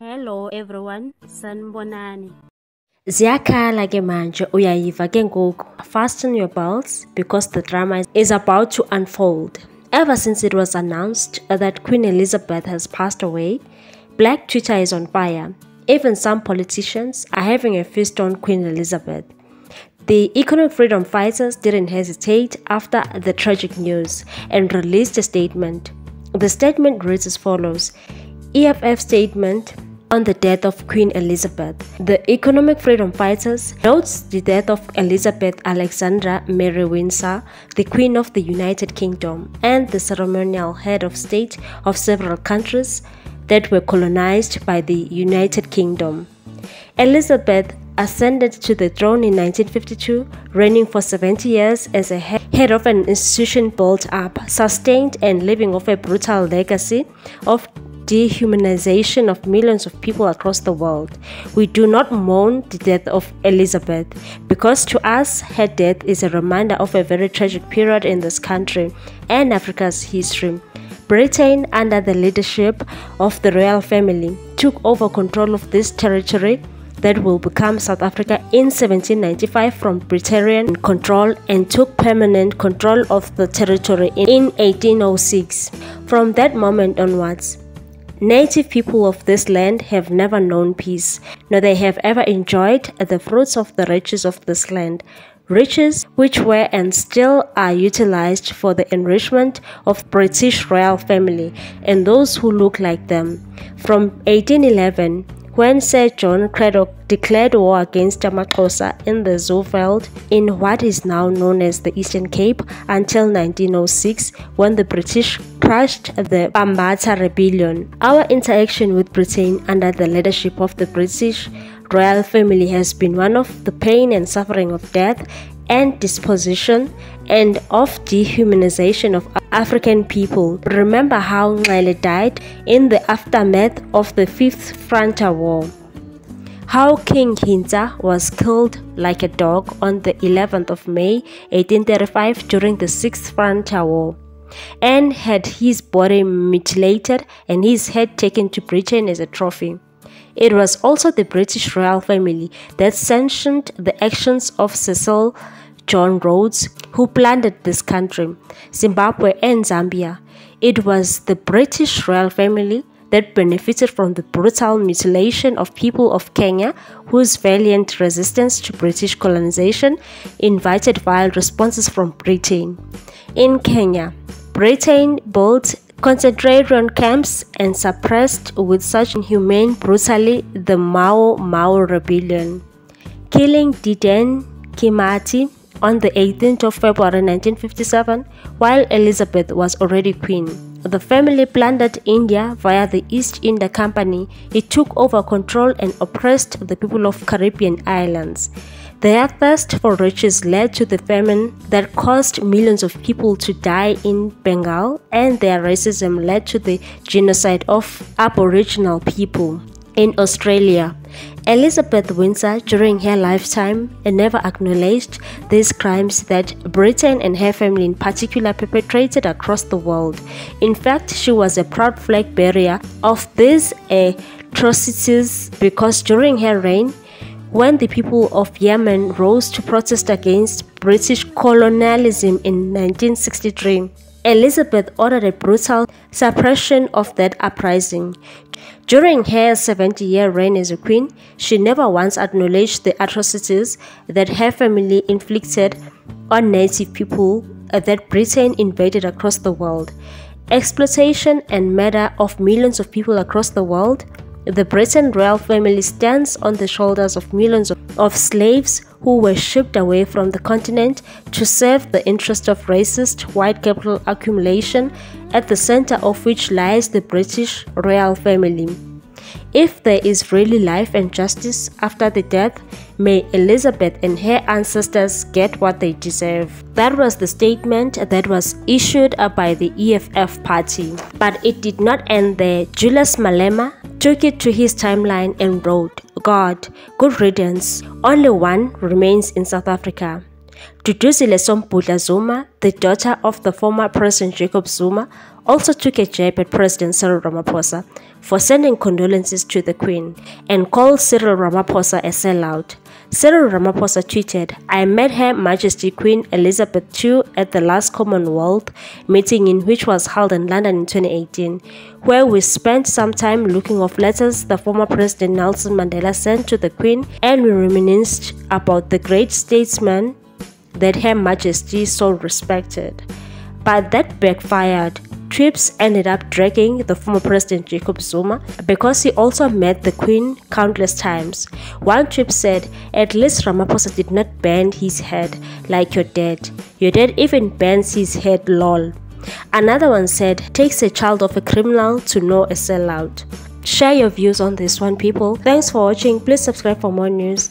Hello everyone, sanibonani. Zyakhala ke manje uyayiva ke ngoku. Fasten your belts because the drama is about to unfold. Ever since it was announced that Queen Elizabeth has passed away, Black Twitter is on fire. Even some politicians are having a feast on Queen Elizabeth. The economic freedom fighters didn't hesitate after the tragic news and released a statement. The statement reads as follows: EFF statement on the death of Queen Elizabeth. The economic freedom fighters notes the death of Elizabeth Alexandra Mary Windsor, the Queen of the United Kingdom and the ceremonial head of state of several countries that were colonized by the United Kingdom. Elizabeth ascended to the throne in 1952, reigning for 70 years as a head of an institution built up, sustained and living off a brutal legacy of dehumanization of millions of people across the world. We do not mourn the death of Elizabeth because to us her death is a reminder of a very tragic period in this country and Africa's history. Britain, under the leadership of the royal family, took over control of this territory that will become South Africa in 1795 from Britain control and took permanent control of the territory in 1806. From that moment onwards, native people of this land have never known peace, nor they have ever enjoyed the fruits of the riches of this land, riches which were and still are utilized for the enrichment of British royal family and those who look like them. From 1811, when Sir John Cradock declared war against Amaxhosa in the Zoeveld in what is now known as the Eastern Cape, until 1906 when the British crushed the Bambatha Rebellion. Our interaction with Britain under the leadership of the British royal family has been one of the pain and suffering of death and dispossession and of dehumanization of African people. Remember how Zyakhala died in the aftermath of the 5th Frontier War. How King Hintsa was killed like a dog on the 11th of May 1835 during the 6th Frontier War and had his body mutilated and his head taken to Britain as a trophy. It was also the British royal family that sanctioned the actions of Cecil John Rhodes, who plundered this country, Zimbabwe and Zambia. It was the British royal family that benefited from the brutal mutilation of people of Kenya, whose valiant resistance to British colonization invited violent responses from Britain. In Kenya, Britain built concentration camps and suppressed with such inhumane brutality the Mau Mau rebellion, killing Dedan Kimathi on the 18th of February 1957 while Elizabeth was already queen. The family plundered India via the East India Company. It took over control and oppressed the people of Caribbean islands. Their thirst for riches led to the famine that caused millions of people to die in Bengal, and their racism led to the genocide of Aboriginal people. In Australia, Elizabeth Windsor, during her lifetime, never acknowledged these crimes that Britain and her family in particular perpetrated across the world. In fact, she was a proud flag bearer of these atrocities because during her reign, when the people of Yemen rose to protest against British colonialism in 1963, Elizabeth ordered a brutal suppression of that uprising. During her 70-year reign as a queen, she never once acknowledged the atrocities that her family inflicted on native people that Britain invaded across the world. Exploitation and murder of millions of people across the world. The Britain royal family stands on the shoulders of millions of slaves who were shipped away from the continent to serve the interest of racist white capital accumulation, at the center of which lies the British royal family. If there is really life and justice after the death, may Elizabeth and her ancestors get what they deserve. That was the statement that was issued by the EFF party. But it did not end there. Julius Malema took it to his timeline and wrote, "God, good riddance. Only one remains in South Africa. Duduzile Sompudla Zuma, the daughter of the former President Jacob Zuma, also took a jab at President Cyril Ramaphosa for sending condolences to the Queen and called Cyril Ramaphosa a sellout. Cyril Ramaphosa tweeted, "I met Her Majesty Queen Elizabeth II at the last Commonwealth meeting in which was held in London in 2018, where we spent some time looking of letters the former President Nelson Mandela sent to the Queen, and we reminisced about the great statesman that Her Majesty so respected." But that backfired. Trips ended up dragging the former President Jacob Zuma because he also met the Queen countless times. One trip said, "At least Ramaphosa did not bend his head like your dad. Your dad even bends his head, lol." Another one said, "Takes a child of a criminal to know a sellout." Share your views on this one, people. Thanks for watching. Please subscribe for more news.